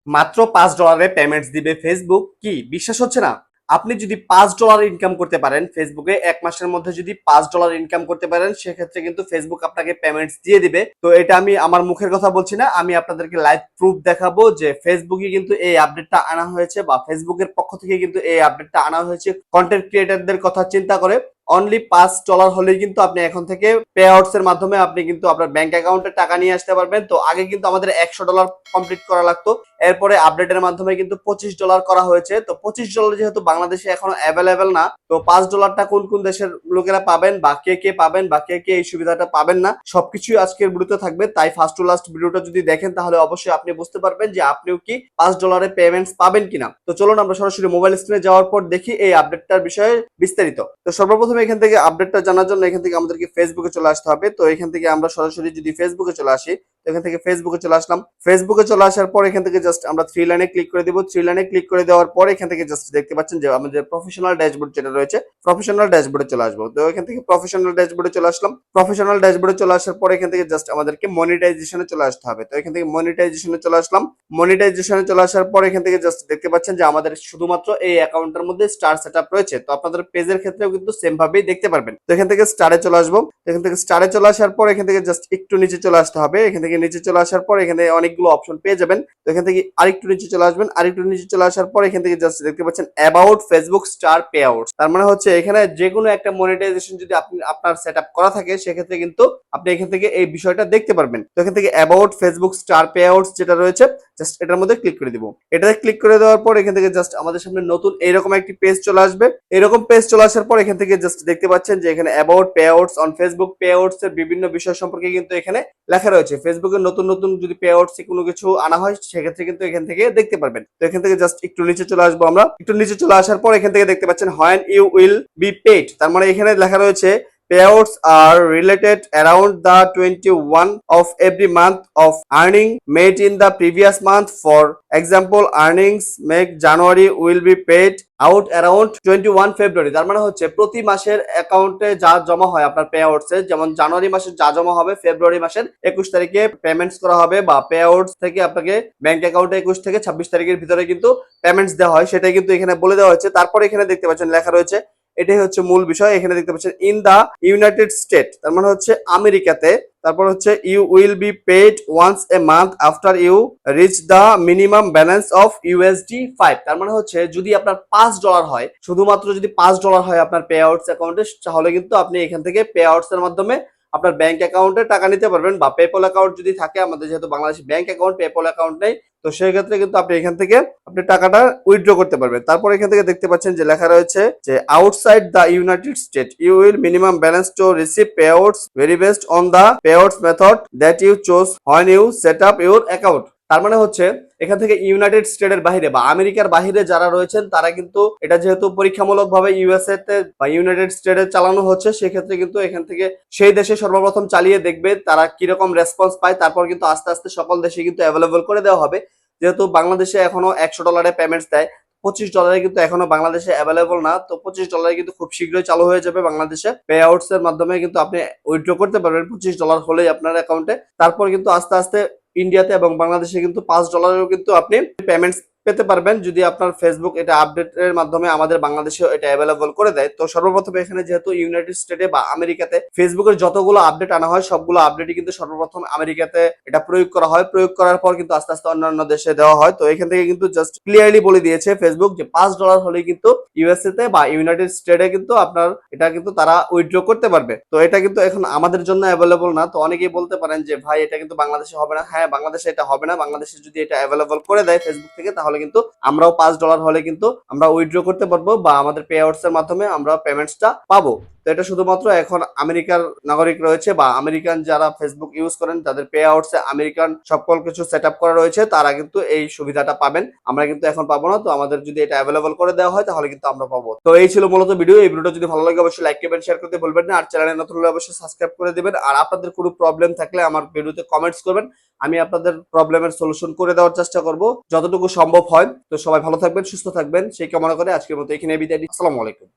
মাত্র $5 পেমেন্টস দিবে ফেসবুক, কি বিশ্বাস হচ্ছে না? আপনি যদি $5 ইনকাম করতে পারেন ফেসবুকে, এক মাসের মধ্যে যদি $5 ইনকাম করতে পারেন, সেক্ষেত্রে কিন্তু ফেসবুক আপনাকে পেমেন্টস দিয়ে দিবে। তো এটা আমি আমার মুখের কথা বলছি না, আমি আপনাদেরকে লাইভ প্রুফ দেখাবো যে ফেসবুকে কিন্তু এই আপডেটটা আনা হয়েছে, বা ফেসবুকের পক্ষ থেকে কিন্তু এই আপডেটটা আনা হয়েছে কন্টেন্ট ক্রিয়েটারদের কথা চিন্তা করে। অনলি $5 হলেই কিন্তু আপনি এখন থেকে পে আউটস এর মাধ্যমে আপনি কিন্তু আপনার ব্যাংক অ্যাকাউন্টে টাকা নিয়ে আসতে পারবেন। তো আগে কিন্তু আমাদের $100 কমপ্লিট করা লাগতো, এরপরে আপডেটের মাধ্যমে কিন্তু $25 করা হয়েছে। তো $25 যেহেতু বাংলাদেশে এখনো অ্যাভেলেবেল না, তো $5টা কোন কোন দেশের লোকেরা পাবেন, বা কে কে পাবেন, বা কে কে এই সুবিধাটা পাবেন না, সবকিছুই আজকের ভিডিওতে থাকবে। তাই ফার্স্ট টু লাস্ট ভিডিওটা যদি দেখেন তাহলে অবশ্যই আপনি বুঝতে পারবেন যে আপনিও কি $5 পেমেন্টস পাবেন কিনা। তো চলুন আমরা সরাসরি মোবাইল স্ক্রিনে যাওয়ার পর দেখি এই আপডেটটার বিষয়ে বিস্তারিত। তো সর্বপ্রথম এখান থেকে আপডেটটা জানার জন্য এখান থেকে আমাদেরকে ফেসবুকে চলে আসতে হবে। তো এখান থেকে আমরা সরাসরি যদি ফেসবুকে চলে আসি, এখান থেকে ফেসবুকে চলে আসলাম। ফেসবুকে চলে আসার পর এখান থেকে জাস্ট আমরা থ্রি লাইনে ক্লিক করে দিব। থ্রি লাইনে ক্লিক করে দেওয়ার পর এখান থেকে জাস্ট দেখতে পাচ্ছেন যে আমাদের প্রফেশনাল ড্যাশবোর্ড যেটা রয়েছে, প্রফেশনাল ড্যাশবোর্ডে চলে আসবো। তো এখান থেকে প্রফেশনাল ড্যাশবোর্ডে চলে আসলাম। প্রফেশনাল ড্যাশবোর্ডে চলে আসার পর এখান থেকে জাস্ট আমাদেরকে মনিটাইজেশনে চলে আসতে হবে। তো এখান থেকে মনিটাইজেশনে চলে আসলাম। মনিটাইজেশনে চলে আসার পর এখান থেকে জাস্ট দেখতে পাচ্ছেন যে আমাদের শুধুমাত্র এই অ্যাকাউন্টের মধ্যে স্টার সেটআপ রয়েছে। তো আপনাদের পেজের ক্ষেত্রেও কিন্তু সেম ভাবেই দেখতে পারবেন। তো এখান থেকে স্টারে চলে আসবো। এখান থেকে স্টারে চলে আসার পর এখান থেকে জাস্ট একটু নিচে চলে আসতে হবে। এখান থেকে নিচে চলে আসার পর এখানে অনেকগুলো অপশন পেয়ে যাবেন। তো এখান থেকে আরেকটু নিচে চলে আসবেন। আরেকটু নিচে চলে আসার পর এখান থেকে জাস্ট দেখতে পাচ্ছেন about Facebook star pay outs. তার মানে হচ্ছে এখানে যে কোনো একটা মনিটাইজেশন যদি আপনি আপনার সেটআপ করা থাকে, সেক্ষেত্রে কিন্তু আপনি এখান থেকে এই বিষয়টা দেখতে পারবেন। তো এখান থেকে about Facebook star pay outs যেটা রয়েছে, জাস্ট এটার মধ্যে ক্লিক করে দিব। এটাতে ক্লিক করে দেওয়ার পর এখান থেকে জাস্ট আমাদের সামনে নতুন এইরকম একটি পেজ চলে আসবে। এরকম পেজ চলে আসার পর এখান থেকে জাস্ট দেখতে পাচ্ছেন যে এখানে about pay outs on Facebook pay outs এর বিভিন্ন বিষয় সম্পর্কে কিন্তু এখানে লেখা রয়েছে। ফেসবুকের নতুন নতুন যদি পে আউটস কোনো কিছু আনা হয়, সেক্ষেত্রে কিন্তু এখান থেকে দেখতে পারবেন। তো এখান থেকে জাস্ট একটু নিচে চলে আসবো। আমরা একটু নিচে চলে আসার পর এখান থেকে দেখতে পাচ্ছেন when you will be paid. তার মানে এখানে লেখা রয়েছে payouts are related around the 21 of every month of earning made in the previous month. For example, earnings made January will be paid out around 21 ফেব্রুয়ারি। তার মানে হচ্ছে প্রতি মাসের অ্যাকাউন্টে যা জমা হয় আপনার পে আউটসে, যেমন জানুয়ারি মাসের যা জমা হবে ফেব্রুয়ারি মাসের 21 তারিখে পেমেন্টস করা হবে, বা পে আউটস থেকে আপনাকে ব্যাংক অ্যাকাউন্টে 21 থেকে 26 তারিখের ভিতরে কিন্তু পেমেন্টস দেওয়া হয়, সেটাই কিন্তু এখানে বলে দেওয়া হয়েছে। তারপরে এখানে দেখতে পাচ্ছেন লেখা রয়েছে, এটাই হচ্ছে মূল বিষয়। এখানে দেখতে পাচ্ছেন ইন দা ইউনাইটেড স্টেট, তার মানে হচ্ছে আমেরিকাতে। তারপর হচ্ছে you will be paid once a month after you reach the minimum balance of USD 5। তার মানে হচ্ছে যদি আপনার $5 হয়, শুধুমাত্র যদি $5 হয় আপনার পে আউটস অ্যাকাউন্টে, তাহলে কিন্তু আপনি এখান থেকে পে আউটস এর মাধ্যমে আপনার ব্যাংক অ্যাকাউন্টে টাকা নিতে পারবেন, বা পেপল অ্যাকাউন্ট যদি থাকে। আমাদের যেহেতু Bangladesh bank account, PayPal account নেই, তো সেই ক্ষেত্রে কিন্তু আপনি এখান থেকে আপনি টাকাটা উইথড্র করতে পারবেন। তারপর এখান থেকে দেখতে পাচ্ছেন যে লেখা রয়েছে যে outside the United State you will minimum balance to receive payouts vary based on the payouts method that you chose when you set up your account. তার মানে হচ্ছে এখান থেকে ইউনাইটেড স্টেটের বাইরে বা আমেরিকার বাইরে যারা রয়েছেন, তারা কিন্তু এটা যেহেতু পরীক্ষামূলক ভাবে ইউএসএ তে বা ইউনাইটেড স্টেটে চালানো হচ্ছে, সেক্ষেত্রে কিন্তু এখান থেকে সেই দেশে সর্বপ্রথম চালিয়ে দেখবে তারা কিরকম রেসপন্স পায়। তারপর কিন্তু আস্তে আস্তে সকল দেশে কিন্তু অ্যাভেলেবল করে দেওয়া হবে। যেহেতু বাংলাদেশে এখনো $100 পেমেন্টস দেয়, $25 কিন্তু এখনো বাংলাদেশে অ্যাভেলেবল না। তো $25 কিন্তু খুব শীঘ্রই চালু হয়ে যাবে বাংলাদেশে। পে আউটস এর মাধ্যমে কিন্তু আপনি উইথড্র করতে পারবেন $25 হলেই আপনার অ্যাকাউন্টে। তারপর কিন্তু আস্তে আস্তে ইন্ডিয়াতে এবং বাংলাদেশে কিন্তু $5 কিন্তু আপনি পেমেন্টস পেতে পারবেন, যদি আপনার ফেসবুক এটা আপডেটের মাধ্যমে আমাদের বাংলাদেশেও এটা অ্যাভেলেবল করে দেয়। তো সর্বপ্রথম এখানে যেহেতু ইউনাইটেড স্টেটে বা আমেরিকাতে ফেসবুকের যতগুলো আপডেট আনা হয়, সবগুলো আপডেটই কিন্তু সর্বপ্রথম আমেরিকাতে এটা প্রয়োগ করা হয়। প্রয়োগ করার পর কিন্তু আস্তে আস্তে অন্যান্য দেশে দেওয়া হয়। তো এখান থেকে কিন্তু জাস্ট ক্লিয়ারলি বলে দিয়েছে ফেসবুক যে $5 হলেই কিন্তু ইউএসএ তে বা ইউনাইটেড স্টেটে কিন্তু আপনার এটা কিন্তু তারা উইথড্র করতে পারবে। তো এটা কিন্তু এখন আমাদের জন্য অ্যাভেলেবল না। তো অনেকেই বলতে পারেন যে ভাই এটা কিন্তু বাংলাদেশে হবে না। হ্যাঁ, বাংলাদেশে এটা হবে না। বাংলাদেশে যদি এটা অ্যাভেলেবল করে দেয় ফেসবুক থেকে, তাহলে কিন্তু আমরাও $5 হলে কিন্তু আমরা উইথড্র করতে পারবো, বা আমাদের পে আউটস এর মাধ্যমে আমরা পেমেন্টসটা পাবো। তো এটা শুধুমাত্র এখন আমেরিকার নাগরিক রয়েছে বা আমেরিকান যারা ফেসবুক ইউজ করেন, তাদের পে আউটসে আমেরিকান সকল কিছু সেট আপ করা রয়েছে, তারা কিন্তু এই সুবিধাটা পাবেন। আমরা কিন্তু এখন পাবো না। তো আমাদের যদি এটা অ্যাভেলেবল করে দেওয়া হয়, তাহলে কিন্তু আমরা পাবো। তো এই ছিল মূলত ভিডিও। এই ভিডিওটা যদি ভালো লাগে অবশ্যই লাইক করবেন, শেয়ার করতে ভুলবেন না। আর চ্যানেলে নতুন হলে অবশ্যই সাবস্ক্রাইব করে দিবেন। আর আপনাদের কোনো প্রবলেম থাকলে আমার ভিডিওতে কমেন্টস করবেন, আমি আপনাদের প্রবলেমের সলিউশন করে দেওয়ার চেষ্টা করব যতটুকু সম্ভব হয়। তো সবাই ভালো থাকবেন, সুস্থ থাকবেন, সেই কামনা করে আজকের মতো এখানে বিদায় নিচ্ছি। আসসালামু আলাইকুম।